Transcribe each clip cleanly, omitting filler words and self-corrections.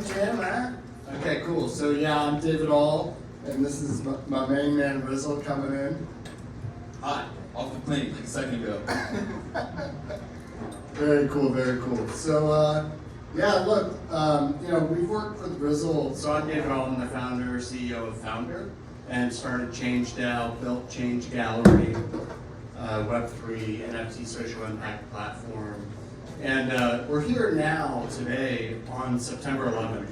Jim, huh? Okay, cool. So yeah, I'm David All, and this is my main man, Rizzle, coming in. Hi, off the plane like a second ago. Very cool, very cool. So yeah, look, we've worked with Rizzle. So I'm David All, I'm the founder, CEO of Founder, and started ChangeDAO, built Change Gallery, Web3, NFT social impact platform. And we're here now, today, on September 11th.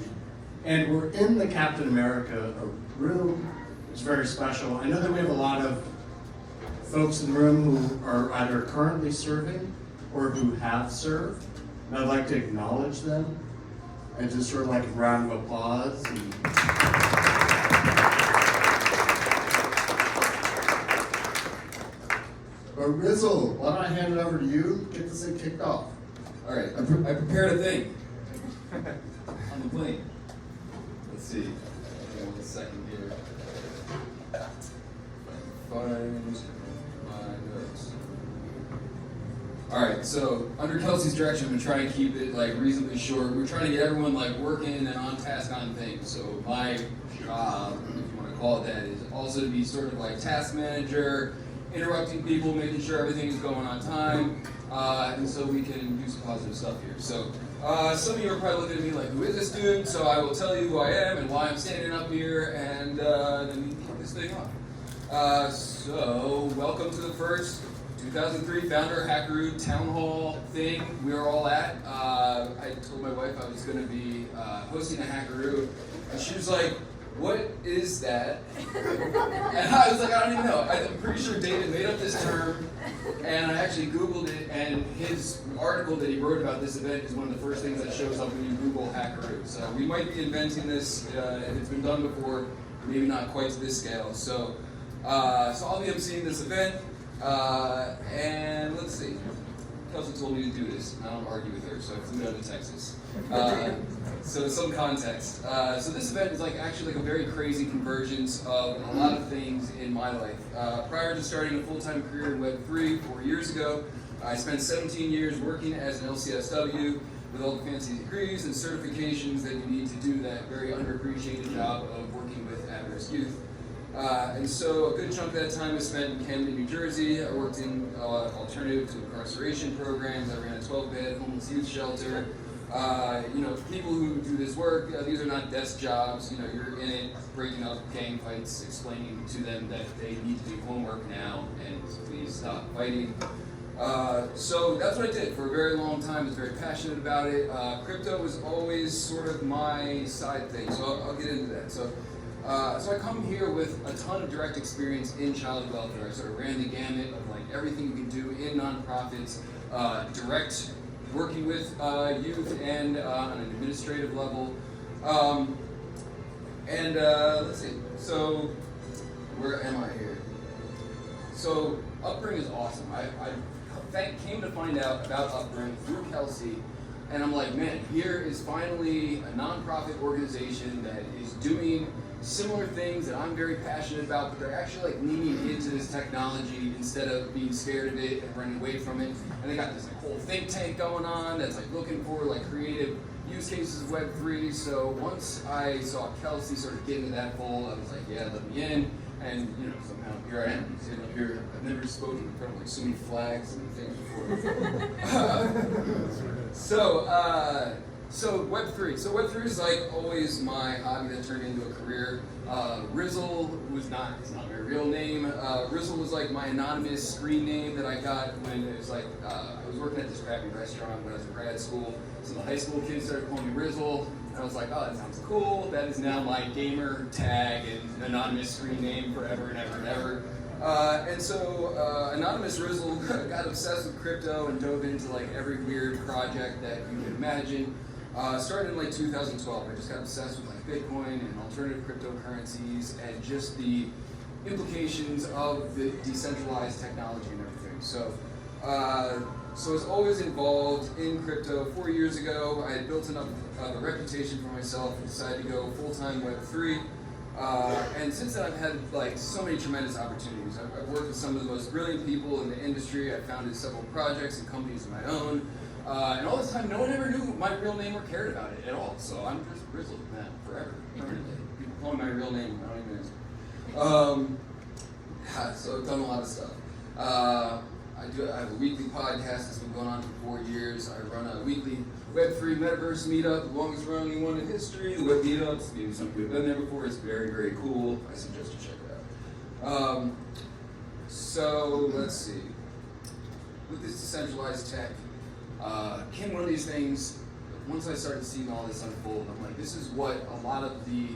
And we're in the Captain America room. It's very special. I know that we have a lot of folks in the room who are either currently serving or who have served. And I'd like to acknowledge them and just sort of like a round of applause. But Rizzle, why don't I hand it over to you? Get this thing kicked off. All right, I prepared a thing on the plane. Let's see. One second here. Find my notes. All right, so under Kelsey's direction, I'm gonna try and keep it like reasonably short. We're trying to get everyone like working and on task on things. So my job, if you want to call it that, is also to be sort of like task manager, interrupting people, making sure everything is going on time, and so we can do some positive stuff here. So some of you are probably looking at me like, who is this dude? So I will tell you who I am and why I'm standing up here, and then we can kick this thing off. So welcome to the first 2003 Founder Hackeroo TownHall thing we are all at. I told my wife I was going to be hosting a Hackeroo, and she was like, what is that? And I was like, I don't even know. I'm pretty sure David made up this term, and I actually Googled it, and his article that he wrote about this event is one of the first things that shows up when you Google Hackeroo. So we might be inventing this, and it's been done before, maybe not quite to this scale. So I'll be emceeing this event, and let's see. Kelsey told me to do this, and I don't argue with her, so I flew down to Texas. So some context. So this event is actually a very crazy convergence of a lot of things in my life. Prior to starting a full-time career in Web3 4 years ago, I spent 17 years working as an LCSW with all the fancy degrees and certifications that you need to do that very underappreciated job of working with at-risk youth. And so a good chunk of that time was spent in Camden, New Jersey. I worked in alternative to incarceration programs. I ran a 12-bed homeless youth shelter. People who do this work, these are not desk jobs. You're in it, breaking up gang fights, explaining to them that they need to do homework now and please stop fighting. So that's what I did for a very long time. I was very passionate about it. Crypto was always sort of my side thing, so I'll get into that. So I come here with a ton of direct experience in child welfare. I sort of ran the gamut of everything you can do in nonprofits, direct working with youth and on an administrative level. Let's see, so where am I here? So UpBring is awesome. I came to find out about UpBring through Kelsey, and I'm like, man, here is finally a nonprofit organization that is doing similar things that I'm very passionate about, but they're actually leaning into this technology instead of being scared of it and running away from it. And they got this whole think tank going on that's looking for creative use cases of Web3. So once I saw Kelsey sort of get into that fold, I was like, yeah, let me in. And somehow here I am, sitting up here. I've never spoken in front of so many flags and things before. So Web3. So Web3 is always my hobby that turned into a career. Rizzle it's not my real name. Rizzle was my anonymous screen name that I got when it was I was working at this crappy restaurant when I was in grad school. So the high school kids started calling me Rizzle. And I was like, oh, that sounds cool. That is now my gamer tag and anonymous screen name forever and ever and ever. Anonymous Rizzle got obsessed with crypto and dove into every weird project that you could imagine. Started in 2012, I just got obsessed with Bitcoin and alternative cryptocurrencies and just the implications of the decentralized technology and everything. So I was always involved in crypto. 4 years ago, I had built enough of a reputation for myself and decided to go full-time Web3. And since then, I've had so many tremendous opportunities. I've worked with some of the most brilliant people in the industry. I've founded several projects and companies of my own. And all this time, no one ever knew my real name or cared about it at all. So I'm just Grizzled now, forever, permanently. People call me my real name, I don't even answer. So I've done a lot of stuff. I have a weekly podcast that's been going on for 4 years. I run a weekly Web3 Metaverse meetup, the longest running one in history. The Web Meetups, maybe some of you have been there before. It's very, very cool. I suggest you check it out. So let's see. With this decentralized tech, came one of these things. Once I started seeing all this unfold, I'm like, this is what a lot of the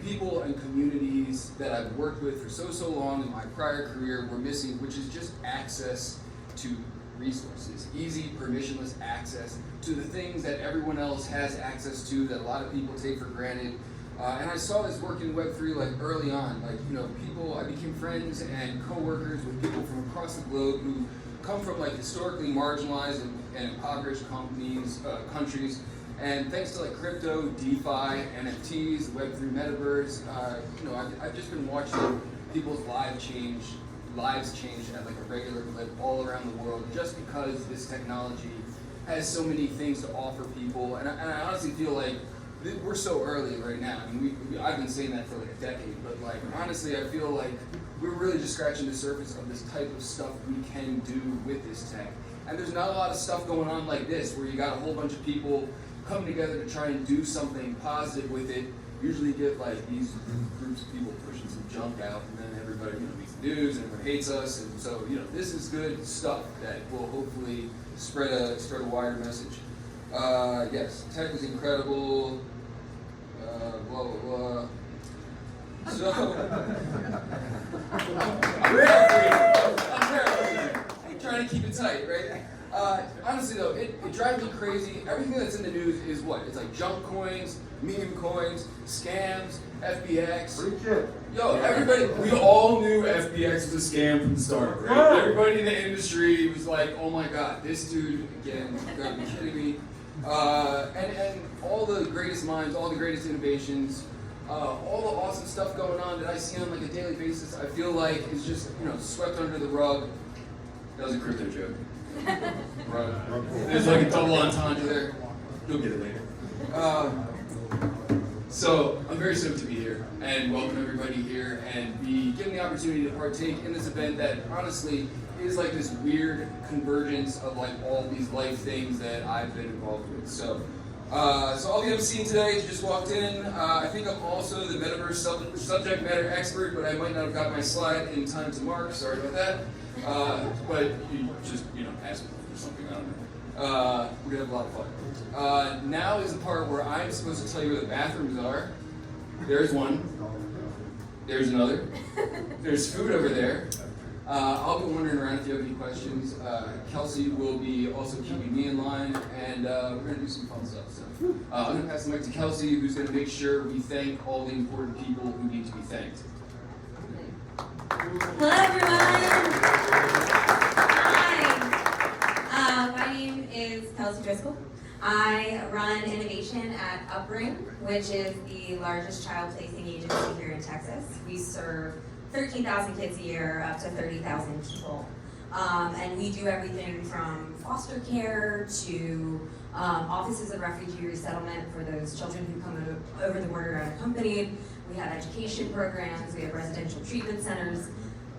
people and communities that I've worked with for so long in my prior career were missing, which is just access to resources, easy, permissionless access to the things that everyone else has access to that a lot of people take for granted. And I saw this work in Web3 like early on, like, you know, people, I became friends and co-workers with people from across the globe who come from like historically marginalized and impoverished countries. And thanks to like crypto, DeFi, NFTs, Web3 metaverse, you know, I've just been watching people's lives change at like a regular clip all around the world just because this technology has so many things to offer people. And I honestly feel like we're so early right now. I mean, I've been saying that for like a decade, but like honestly, I feel like we're really just scratching the surface of this type of stuff we can do with this tech. And there's not a lot of stuff going on like this where you got a whole bunch of people come together to try and do something positive with it. Usually you get like these groups of people pushing some junk out, and then everybody, you know, reads the news and everyone hates us. And so, you know, this is good stuff that will hopefully spread a wider message. Yes, tech is incredible. Blah blah blah. So I'm trying to keep it tight, right? Honestly though, it drives me crazy. Everything that's in the news is what? It's like junk coins, meme coins, scams, FBX. Yo, everybody, we all knew FBX was a scam from the start, right? Everybody in the industry was like, oh my god, this dude, again, you gotta be kidding me. And all the greatest minds, all the greatest innovations, all the awesome stuff going on that I see on like a daily basis, I feel like is just, you know, swept under the rug. That was a crypto joke. Right. There's like a double entendre there. You'll get it later. So I'm very stoked to be here and welcome everybody here and be given the opportunity to partake in this event that honestly is like this weird convergence of like all these life things that I've been involved with. So I'll be emceeing today. You just walked in. I think I'm also the metaverse subject matter expert, but I might not have got my slide in time to mark. Sorry about that. But you just, you know, ask me for something. I don't know. We're gonna have a lot of fun. Now is the part where I'm supposed to tell you where the bathrooms are. There's one. There's another. There's food over there. I'll be wandering around if you have any questions. Kelsey will be also keeping me in line, and we're going to do some fun stuff. So I'm going to pass the mic to Kelsey, who's going to make sure we thank all the important people who need to be thanked. Hello, everyone. Hi. My name is Kelsey Driscoll. I run innovation at UpBring, which is the largest child placing agency here in Texas. We serve 13,000 kids a year, up to 30,000 people. And we do everything from foster care to offices of refugee resettlement for those children who come over the border unaccompanied. We have education programs, we have residential treatment centers.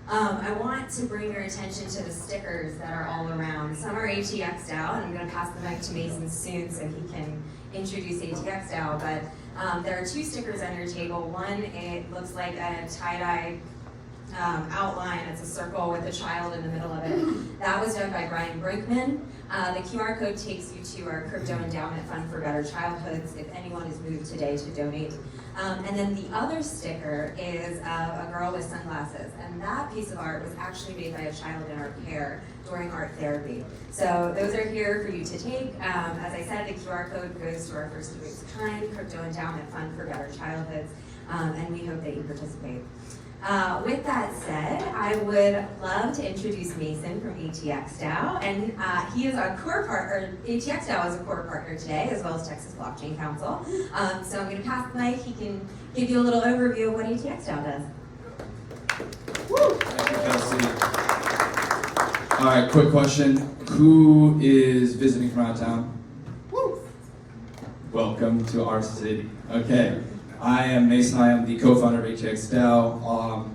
I want to bring your attention to the stickers that are all around. Some are ATX'd out, and I'm going to pass the mic to Mason soon so he can introduce ATX'd out. But there are two stickers on your table. One, it looks like a tie-dye outline. It's a circle with a child in the middle of it. That was done by Brian Brinkman. The QR code takes you to our Crypto Endowment Fund for Better Childhoods if anyone has moved today to donate. And then the other sticker is a girl with sunglasses. And that piece of art was actually made by a child in our care during art therapy. So those are here for you to take. As I said, the QR code goes to our first of its kind, Crypto Endowment Fund for Better Childhoods. And we hope that you participate. With that said, I would love to introduce Mason from ATXDAO, and he is a core partner. ATXDAO is a core partner today, as well as Texas Blockchain Council. So I'm going to pass the mic. He can give you a little overview of what ATXDAO does. Woo! Thank you, Kelsey. All right, quick question. Who is visiting from out of town? Welcome to our city. Okay, I am Mason. I am the co-founder of HXDAO.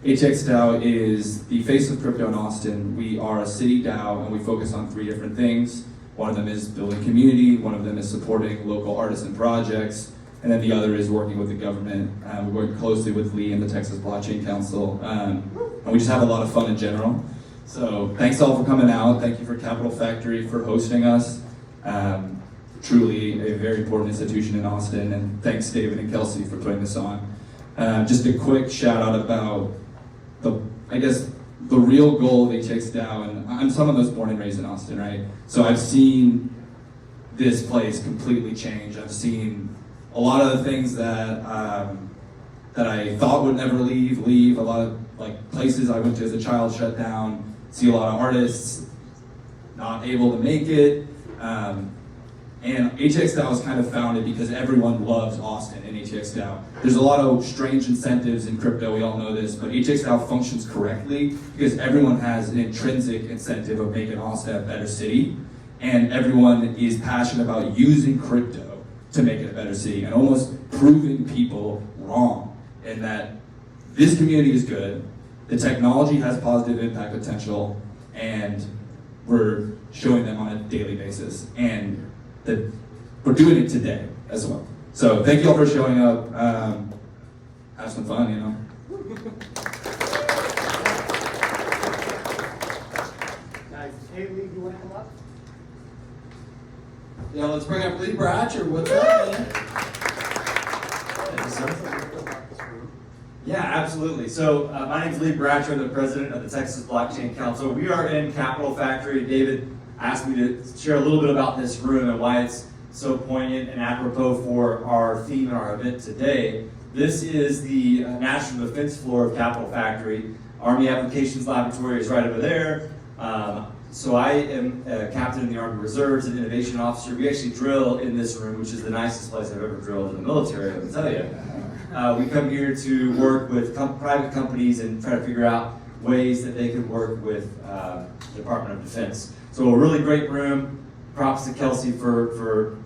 HXDAO is the face of crypto in Austin. We are a city DAO and we focus on 3 different things. One of them is building community, one of them is supporting local artists and projects, and then the other is working with the government. We work closely with Lee and the Texas Blockchain Council, and we just have a lot of fun in general. So thanks all for coming out. Thank you for Capital Factory for hosting us. Truly a very important institution in Austin, and thanks David and Kelsey for putting this on. Just a quick shout out about the real goal of HXDAO, and I'm someone that's born and raised in Austin, right? So I've seen this place completely change. I've seen a lot of the things that I thought would never leave. A lot of places I went to as a child shut down. See a lot of artists not able to make it. And HXDAO was kind of founded because everyone loves Austin and HXDAO. There's a lot of strange incentives in crypto, we all know this, but HXDAO functions correctly because everyone has an intrinsic incentive of making Austin a better city, and everyone is passionate about using crypto to make it a better city and almost proving people wrong, and that this community is good, the technology has positive impact potential, and we're showing them on a daily basis. And that we're doing it today as well. So thank you all for showing up. Have some fun, you know. Guys, hey Lee, you want to come up? Yeah, let's bring up Lee Bratcher. What's up, man? Yeah, absolutely. So my name is Lee Bratcher. I'm the president of the Texas Blockchain Council. We are in Capital Factory. David asked me to share a little bit about this room and why it's so poignant and apropos for our theme and our event today. This is the National Defense floor of Capital Factory. Army Applications Laboratory is right over there. So I am a captain in the Army Reserves and innovation officer. We actually drill in this room, which is the nicest place I've ever drilled in the military, I can tell you. We come here to work with private companies and try to figure out ways that they could work with the Department of Defense. So a really great room. Props to Kelsey for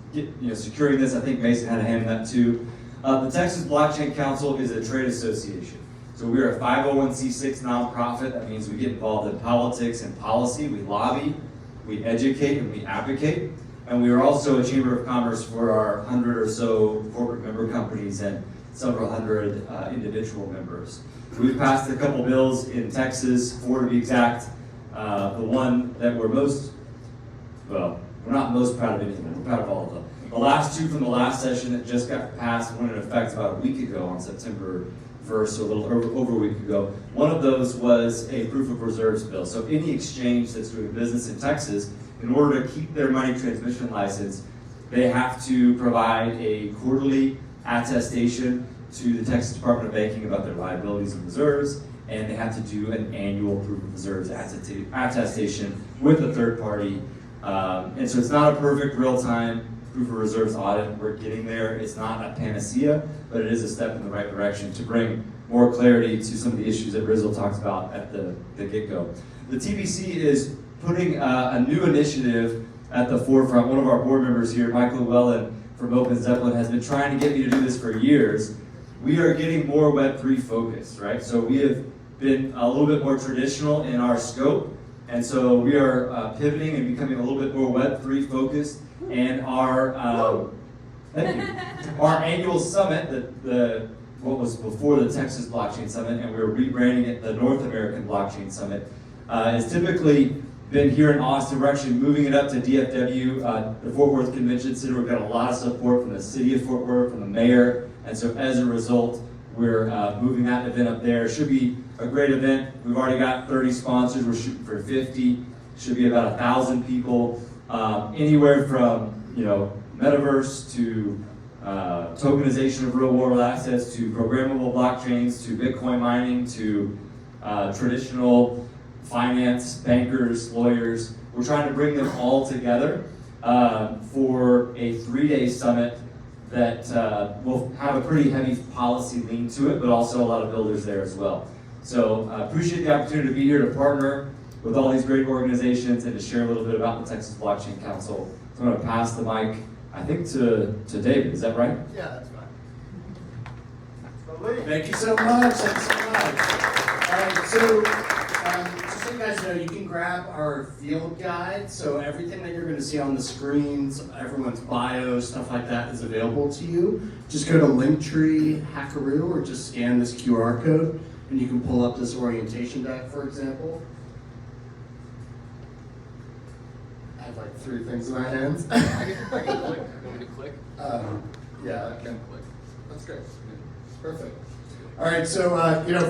securing this. I think Mason had a hand in that too. The Texas Blockchain Council is a trade association. So we are a 501c6 nonprofit. That means we get involved in politics and policy. We lobby, we educate, and we advocate. And we are also a chamber of commerce for our 100 or so corporate member companies and several hundred individual members. We've passed a couple bills in Texas, 4 to be exact. The one that we're not most proud of anything, we're proud of all of them. The last 2 from the last session that just got passed went into effect about a week ago on September 1st, so a little over a week ago. One of those was a proof of reserves bill. So any exchange that's doing business in Texas, in order to keep their money transmission license, they have to provide a quarterly attestation to the Texas Department of Banking about their liabilities and reserves, and they have to do an annual proof of reserves attestation with a third party. And so it's not a perfect real-time proof of reserves audit. We're getting there. It's not a panacea, but it is a step in the right direction to bring more clarity to some of the issues that Rizzo talked about at the get-go. The TBC is putting a new initiative at the forefront. One of our board members here, Michael Llewellyn from Open Zeppelin, has been trying to get me to do this for years. We are getting more Web3 focused, right? So we have been a little bit more traditional in our scope, and so we are pivoting and becoming a little bit more Web3 focused. And our annual summit, what was before the Texas Blockchain Summit, and we're rebranding it the North American Blockchain Summit, has typically been here in Austin. We're actually moving it up to DFW, the Fort Worth Convention Center. We've got a lot of support from the city of Fort Worth, from the mayor, and so as a result, we're moving that event up there. Should be a great event. We've already got 30 sponsors. We're shooting for 50. Should be about 1,000 people. Anywhere from metaverse to tokenization of real world assets to programmable blockchains to Bitcoin mining to traditional finance, bankers, lawyers. We're trying to bring them all together for a 3-day summit that will have a pretty heavy policy lean to it, but also a lot of builders there as well. So I appreciate the opportunity to be here to partner with all these great organizations and to share a little bit about the Texas Blockchain Council. So I'm going to pass the mic, I think, to David. Is that right? Yeah, that's fine. Thank you so much. Thanks so much. Just so you guys know, you can grab our field guide. So everything that you're going to see on the screens, everyone's bio, stuff like that is available to you. Just go to Linktree, Hackeroo, or just scan this QR code, and you can pull up this orientation deck, for example. I have like 3 things in my hands. I can click. You want me to click? Yeah. I can click. That's great. Perfect. All right, so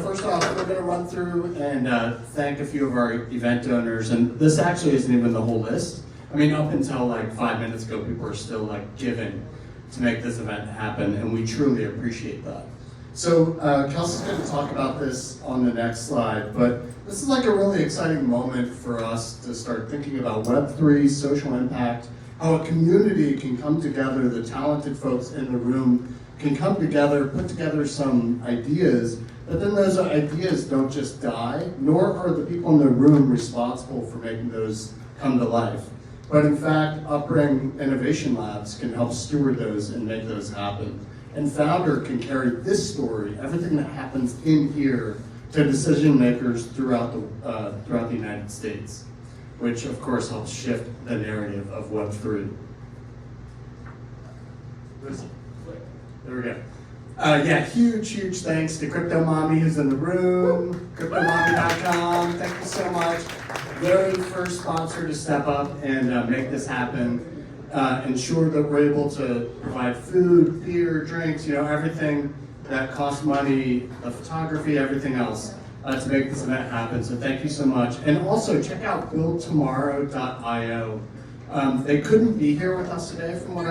first off, we're going to run through and thank a few of our event donors, and this actually isn't even the whole list. I mean, up until like 5 minutes ago, people are still like giving to make this event happen, and we truly appreciate that. So Kelsey's going to talk about this on the next slide, but this is like a really exciting moment for us to start thinking about Web3, social impact, how a community can come together, the talented folks in the room can come together, put together some ideas, but then those ideas don't just die, nor are the people in the room responsible for making those come to life. But in fact, UpBring Innovation Labs can help steward those and make those happen. And Founder can carry this story, everything that happens in here, to decision makers throughout the United States, which of course helps shift the narrative of Web3. There we go. Huge thanks to Crypto Mommy who's in the room, cryptomommy.com. Thank you so much. Very first sponsor to step up and make this happen. Ensure that we're able to provide food, beer, drinks, everything that costs money, the photography, everything else to make this event happen. So thank you so much. And also check out buildtomorrow.io. They couldn't be here with us today from what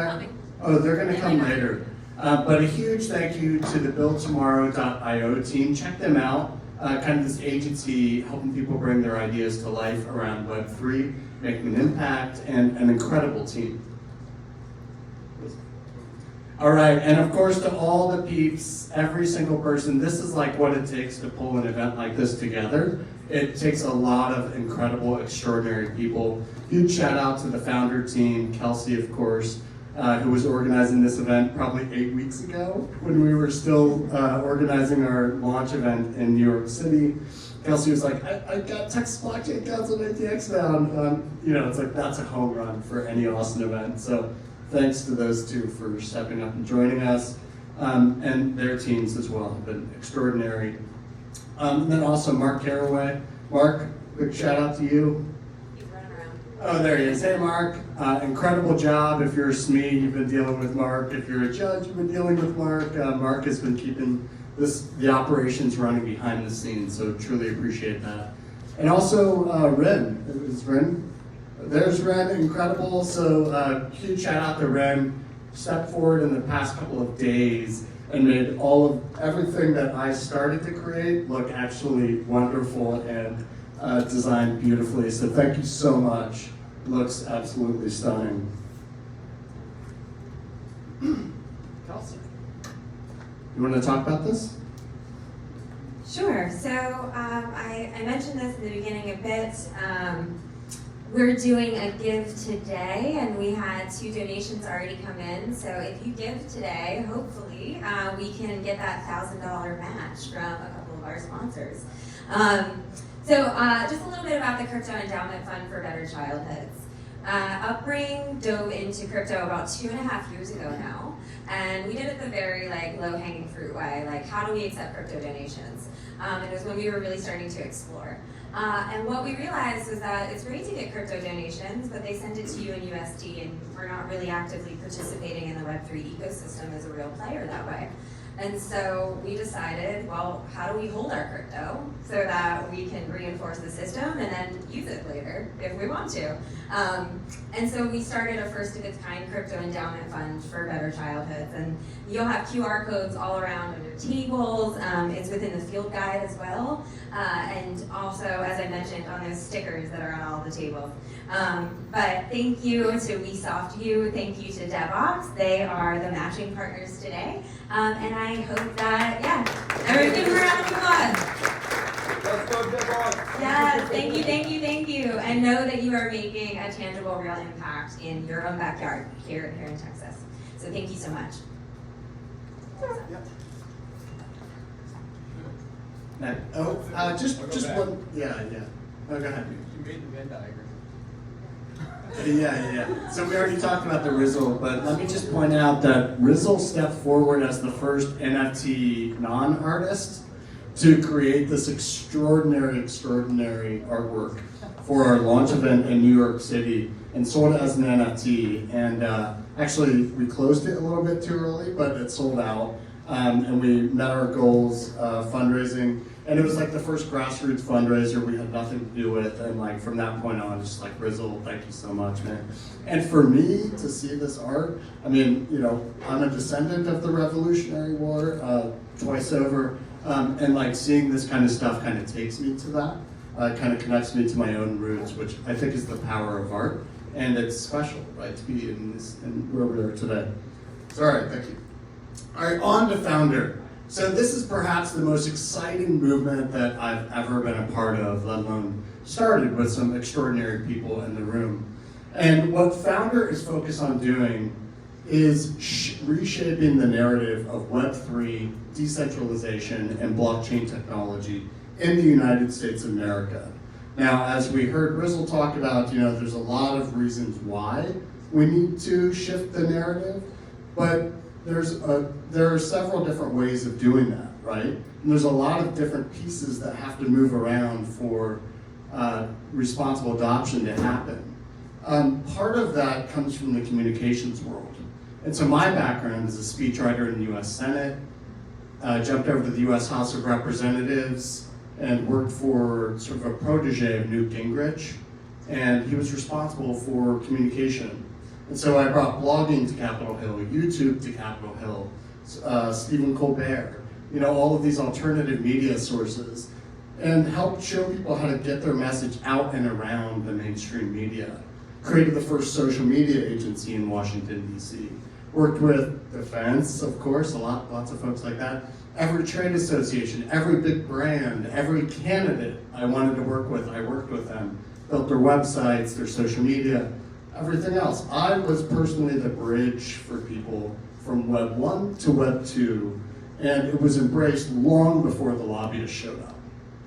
they're going to come later. But a huge thank you to the buildtomorrow.io team. Check them out. Kind of this agency helping people bring their ideas to life around Web3, making an impact, and an incredible team. All right, and of course to all the peeps, every single person, this is like what it takes to pull an event like this together. It takes a lot of incredible, extraordinary people. Huge shout out to the founder team, Kelsey, of course, who was organizing this event probably 8 weeks ago when we were still organizing our launch event in New York City. Kelsey was like, I got Texas Blockchain Council and ATX down. It's like that's a home run for any Austin event. So thanks to those two for stepping up and joining us. And their teams as well have been extraordinary. And then also Mark Carraway. Mark, big shout out to you. He's running around. Oh, there he is. Hey, Mark. Incredible job. If you're a SME, you've been dealing with Mark. If you're a judge, you've been dealing with Mark. Mark has been keeping the operations running behind the scenes, so truly appreciate that. And also Ren. Is Ren? There's Ren, incredible. So huge shout out to Ren. Stepped forward in the past couple of days and made everything that I started to create look actually wonderful and designed beautifully. So thank you so much. Looks absolutely stunning. Kelsey, you want to talk about this? Sure. So I mentioned this in the beginning a bit. We're doing a give today, and we had 2 donations already come in. So if you give today, hopefully we can get that $1,000 match from a couple of our sponsors. Just a little bit about the Crypto Endowment Fund for Better Childhoods. UpBring dove into crypto about 2.5 years ago now, and we did it the very low-hanging fruit way, how do we accept crypto donations? It was when we were really starting to explore. And what we realized was that it's great to get crypto donations, but they send it to you in USD, and we're not really actively participating in the Web3 ecosystem as a real player that way. And so we decided, well, how do we hold our crypto so that we can reinforce the system and then use it later if we want to? And so we started a first of its kind crypto endowment fund for better childhoods. And you'll have QR codes all around on your tables. It's within the field guide as well. And also, as I mentioned, on those stickers that are on all the tables. But thank you to WeSoftU, thank you to DevOps. They are the matching partners today. And I hope that, everyone give them a round of applause. Let's go Yes, thank you, thank you, thank you. And know that you are making a tangible, real impact in your own backyard here in Texas. So thank you so much. Just one, yeah. Oh, go ahead. You made the Venn diagram. Yeah. So we already talked about the Rizzle, but let me just point out that Rizzle stepped forward as the first NFT non-artist to create this extraordinary artwork for our launch event in New York City and sold it as an NFT. And actually, we closed it a little bit too early, but it sold out. And we met our goals fundraising. And it was like the first grassroots fundraiser we had nothing to do with. And like from that point on, just like Rizzle, thank you so much, man. And for me to see this art, I mean, you know, I'm a descendant of the Revolutionary War twice over. And like seeing this kind of stuff kind of takes me to that, kind of connects me to my own roots, which I think is the power of art. And it's special, right, to be in this, and where we are today. So, all right, thank you. All right, on to Founder. So this is perhaps the most exciting movement that I've ever been a part of, let alone started with some extraordinary people in the room. And what Founder is focused on doing is reshaping the narrative of Web3, decentralization, and blockchain technology in the United States of America. Now, as we heard Rizzle talk about, you know, there's a lot of reasons why we need to shift the narrative, but there are several different ways of doing that, right? And there's a lot of different pieces that have to move around for responsible adoption to happen. Part of that comes from the communications world. And so my background is a speechwriter in the US Senate, jumped over to the US House of Representatives and worked for sort of a protege of Newt Gingrich. And he was responsible for communication. And so I brought blogging to Capitol Hill, YouTube to Capitol Hill, Stephen Colbert, you know, all of these alternative media sources, and helped show people how to get their message out and around the mainstream media. Created the first social media agency in Washington, D.C. Worked with defense, of course, lots of folks like that. Every trade association, every big brand, every candidate I wanted to work with, I worked with them. Built their websites, their social media, everything else. I was personally the bridge for people from Web 1 to Web 2, and it was embraced long before the lobbyists showed up.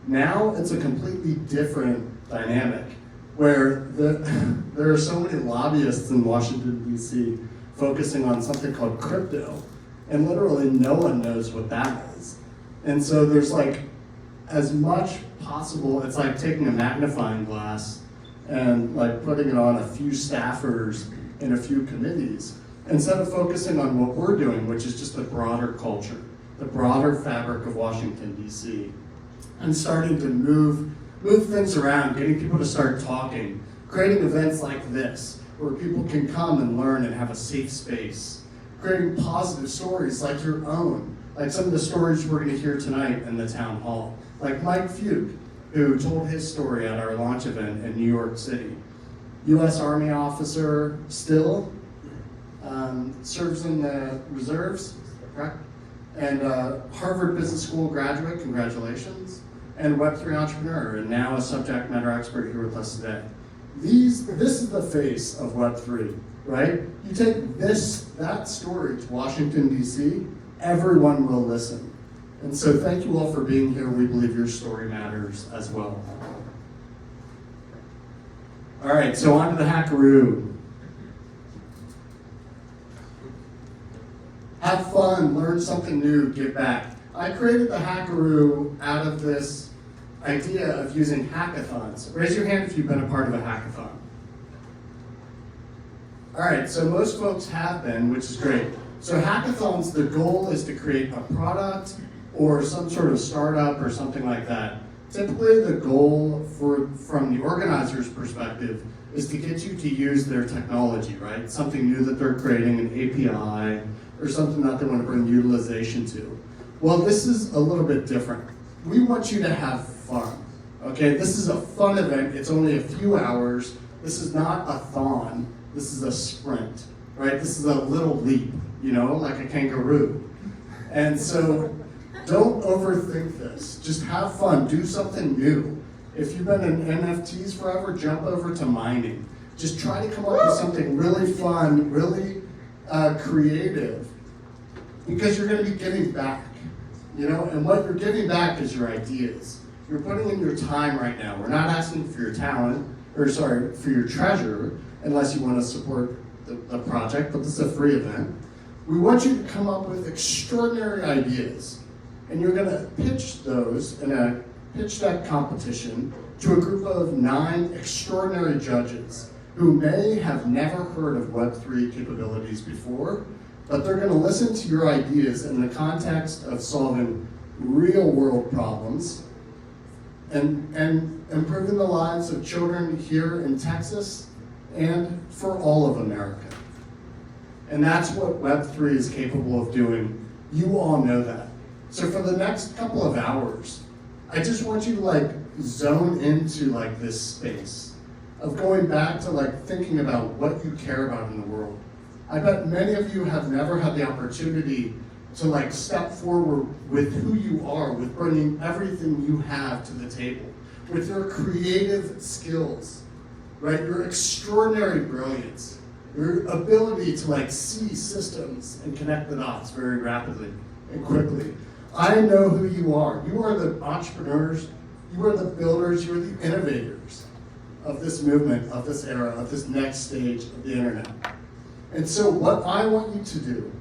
Now it's a completely different dynamic, where there are so many lobbyists in Washington, D.C. focusing on something called crypto, and literally no one knows what that is. And so there's like, as much possible, it's like taking a magnifying glass and like putting it on a few staffers in a few committees, instead of focusing on what we're doing, which is just the broader culture, the broader fabric of Washington, D.C., and starting to move things around, getting people to start talking, creating events like this, where people can come and learn and have a safe space, creating positive stories like your own, like some of the stories we're going to hear tonight in the town hall, like Mike Fuke, who told his story at our launch event in New York City. U.S. Army officer, still, serves in the reserves, correct? And Harvard Business School graduate, congratulations. And Web3 entrepreneur, and now a subject matter expert here with us today. This is the face of Web3, right? You take that story to Washington, D.C., everyone will listen. And so thank you all for being here. We believe your story matters as well. All right, so on to the Hackeroo. Have fun, learn something new, give back. I created the Hackeroo out of this idea of using hackathons. Raise your hand if you've been a part of a hackathon. All right, so most folks have been, which is great. So hackathons, the goal is to create a product or some sort of startup or something like that. Typically the goal from the organizer's perspective is to get you to use their technology, right? Something new that they're creating, an API, or something that they want to bring utilization to. Well, this is a little bit different. We want you to have fun, okay? This is a fun event. It's only a few hours. This is not a thon. This is a sprint, right? This is a little leap, you know, like a kangaroo. And so Don't overthink this. Just have fun. Do something new. If you've been in NFTs forever, jump over to mining. Just try to come up with something really fun, really creative, because you're going to be giving back. You know, and what you're giving back is your ideas. You're putting in your time right now. We're not asking for your talent, or sorry, for your treasure, unless you want to support the project, but this is a free event. We want you to come up with extraordinary ideas, and you're going to pitch those in a pitch deck competition to a group of 9 extraordinary judges who may have never heard of Web3 capabilities before, but they're going to listen to your ideas in the context of solving real world problems and improving the lives of children here in Texas and for all of America. And that's what Web3 is capable of doing. You all know that. So for the next couple of hours, I just want you to zone into this space of going back to thinking about what you care about in the world. I bet many of you have never had the opportunity to step forward with who you are, with bringing everything you have to the table, with your creative skills, right? Your extraordinary brilliance, your ability to see systems and connect the dots very rapidly and quickly. I know who you are. You are the entrepreneurs, you are the builders, you are the innovators of this movement, of this era, of this next stage of the internet. And so what I want you to do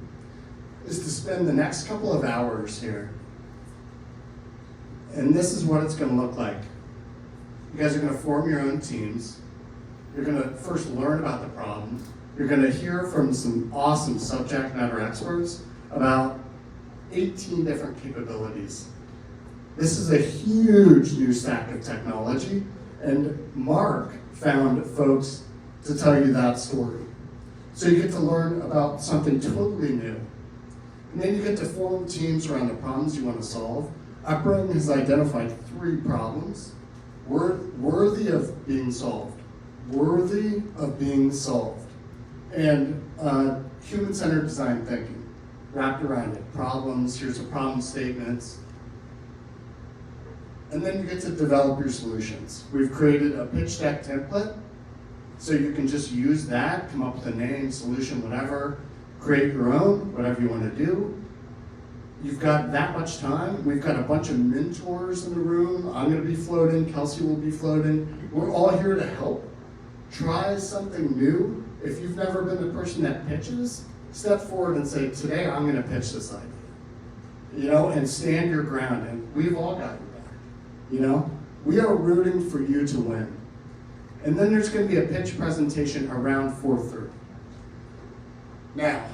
is to spend the next couple of hours here, and this is what it's going to look like. You guys are going to form your own teams. You're going to first learn about the problem. You're going to hear from some awesome subject matter experts about 18 different capabilities. This is a huge new stack of technology, and Mark found folks to tell you that story. So you get to learn about something totally new. And then you get to form teams around the problems you want to solve. UpBring has identified 3 problems worthy of being solved. Worthy of being solved. And human-centered design thinking wrapped around it. Problems, here's the problem statements. And then you get to develop your solutions. We've created a pitch deck template, so you can just use that, come up with a name, solution, whatever, create your own, whatever you want to do. You've got that much time. We've got a bunch of mentors in the room. I'm going to be floating. Kelsey will be floating. We're all here to help. Try something new. If you've never been the person that pitches, step forward and say, today I'm going to pitch this idea. You know, and stand your ground. And we've all got your back. You know, we are rooting for you to win. And then there's going to be a pitch presentation around 4:30. Now,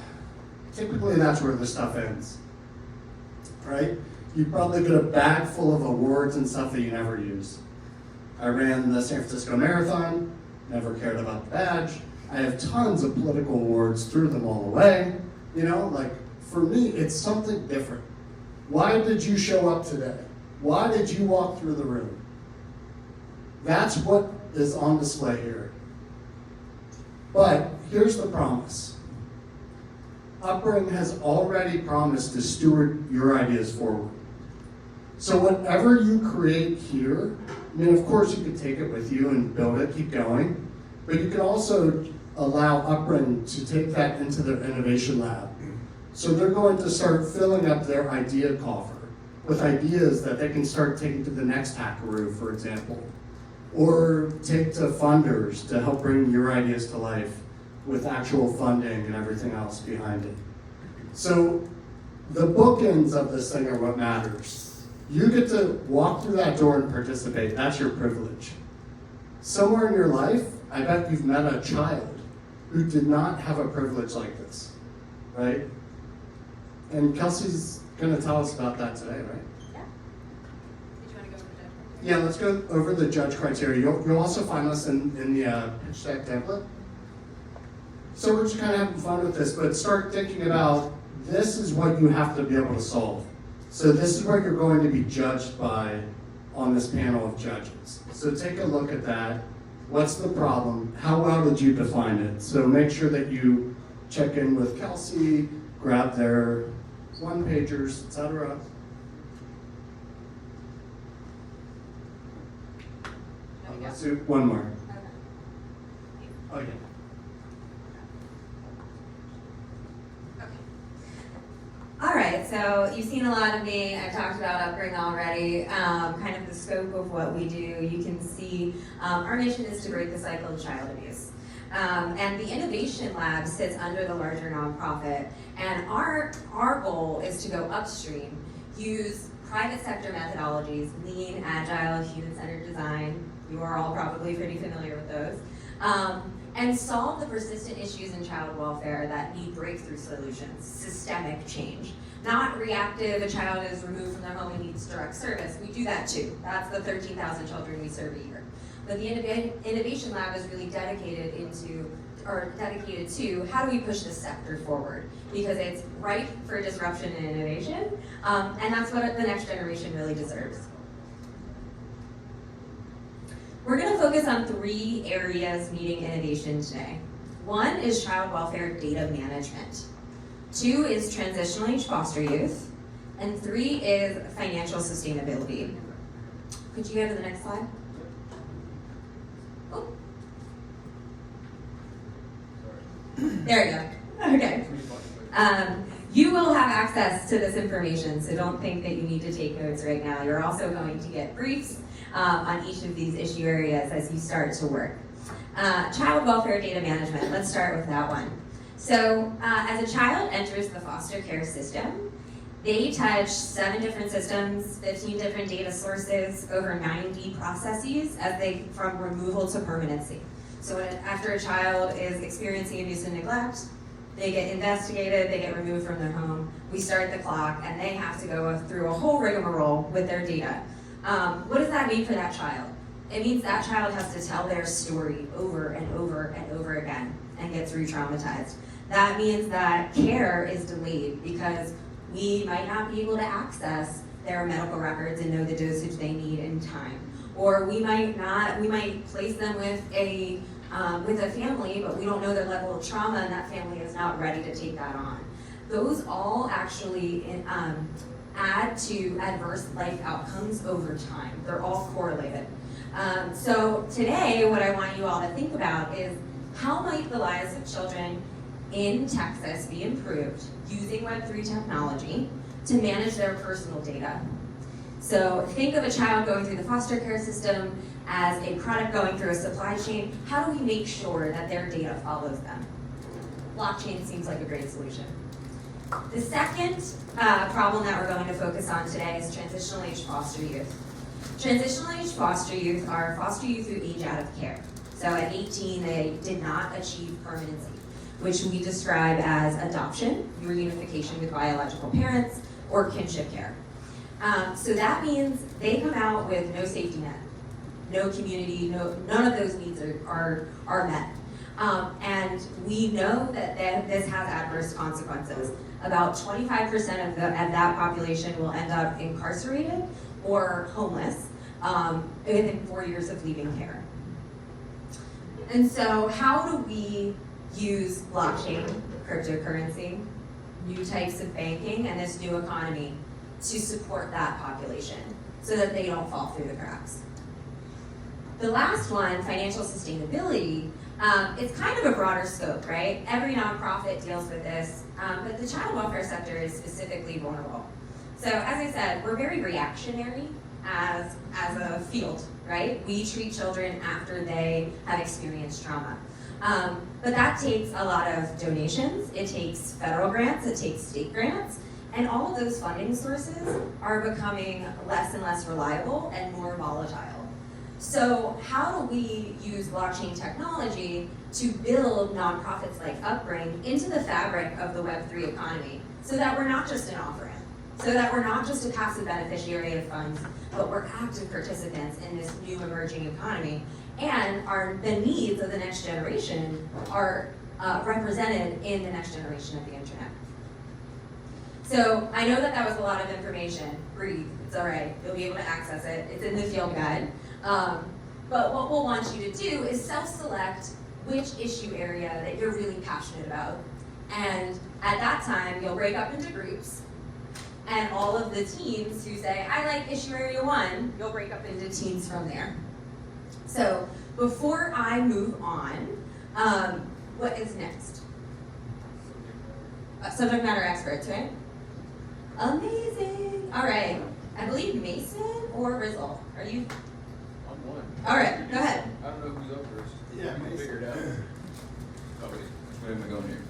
typically that's where the stuff ends, right? You probably get a bag full of awards and stuff that you never use. I ran the San Francisco Marathon, never cared about the badge. I have tons of political awards, threw them all away. You know, for me, it's something different. Why did you show up today? Why did you walk through the room? That's what is on display here. But here's the promise. UpBring has already promised to steward your ideas forward. So whatever you create here, I mean, of course you can take it with you and build it, keep going, but you can also allow UpBring to take that into their innovation lab. So they're going to start filling up their idea coffer with ideas that they can start taking to the next Hackeroo, for example, or take to funders to help bring your ideas to life with actual funding and everything else behind it. So the bookends of this thing are what matters. You get to walk through that door and participate. That's your privilege. Somewhere in your life, I bet you've met a child who did not have a privilege like this, right? And Kelsey's going to tell us about that today, right? Yeah. Did you want to go over the judge criteria? Yeah, let's go over the judge criteria. You'll also find us in the pitch deck template. So we're just kind of having fun with this, but start thinking about this is what you have to be able to solve. So this is what you're going to be judged by on this panel of judges. So take a look at that. What's the problem? How well did you define it? So make sure that you check in with Kelsey, grab their one-pagers, etc. go. Let's do one more. Okay. Okay. All right, so you've seen a lot of me. I've talked about UpBring already, kind of the scope of what we do. You can see our mission is to break the cycle of child abuse. And the Innovation Lab sits under the larger nonprofit, and our goal is to go upstream, use private sector methodologies, lean, agile, human-centered design. You are all probably pretty familiar with those. And solve the persistent issues in child welfare that need breakthrough solutions, systemic change. Not reactive, a child is removed from their home and needs direct service. We do that too. That's the 13,000 children we serve a year. But the Innovation Lab is really dedicated to how do we push this sector forward? Because it's ripe for disruption and innovation, and that's what the next generation really deserves. We're going to focus on 3 areas needing innovation today. 1 is child welfare data management. 2 is transitional age foster youth. And 3 is financial sustainability. Could you go to the next slide? Oh. There you go. Okay. You will have access to this information, so don't think that you need to take notes right now. You're also going to get briefs on each of these issue areas as you start to work. Child welfare data management, let's start with that one. So as a child enters the foster care system, they touch 7 different systems, 15 different data sources, over 90 processes from removal to permanency. So after a child is experiencing abuse and neglect, they get investigated, they get removed from their home, we start the clock, and they have to go through a whole rigmarole with their data. What does that mean for that child? It means that child has to tell their story over and over and over again and gets re-traumatized. That means that care is delayed because we might not be able to access their medical records and know the dosage they need in time. Or we might place them with a family, but we don't know their level of trauma and that family is not ready to take that on. Those all actually add to adverse life outcomes over time. They're all correlated. So today, what I want you all to think about is how might the lives of children in Texas be improved using Web3 technology to manage their personal data. So think of a child going through the foster care system as a product going through a supply chain. How do we make sure that their data follows them? Blockchain seems like a great solution. The second problem that we're going to focus on today is transitional age foster youth. Transitional age foster youth are foster youth who age out of care. So at 18, they did not achieve permanency, which we describe as adoption, reunification with biological parents, or kinship care. So that means they come out with no safety net, no community, none of those needs are met. And we know that this has adverse consequences. About 25% of that population will end up incarcerated or homeless within 4 years of leaving care. And so how do we use blockchain, cryptocurrency, new types of banking, and this new economy to support that population so that they don't fall through the cracks? The last one, financial sustainability, it's kind of a broader scope, right? Every nonprofit deals with this, but the child welfare sector is specifically vulnerable. So as I said, we're very reactionary as a field, right? We treat children after they have experienced trauma. But that takes a lot of donations, it takes federal grants, it takes state grants, and all of those funding sources are becoming less and less reliable and more volatile. So how do we use blockchain technology to build nonprofits like UpBring into the fabric of the Web3 economy so that we're not just an off-ramp, so that we're not just a passive beneficiary of funds, but we're active participants in this new emerging economy, and the needs of the next generation are represented in the next generation of the internet. So I know that was a lot of information. Breathe, it's all right. You'll be able to access it. It's in the field guide. But what we'll want you to do is self-select which issue area that you're really passionate about. And at that time, you'll break up into groups. And all of the teams who say, I like issue area 1, you'll break up into teams from there. So before I move on, what is next? Subject matter experts, right? Amazing. All right. I believe Mason or Rizzle. Are you? I'm one. All right. Go ahead. I don't know who's up first. Yeah, We can figure it out. Oh wait, where am I going here?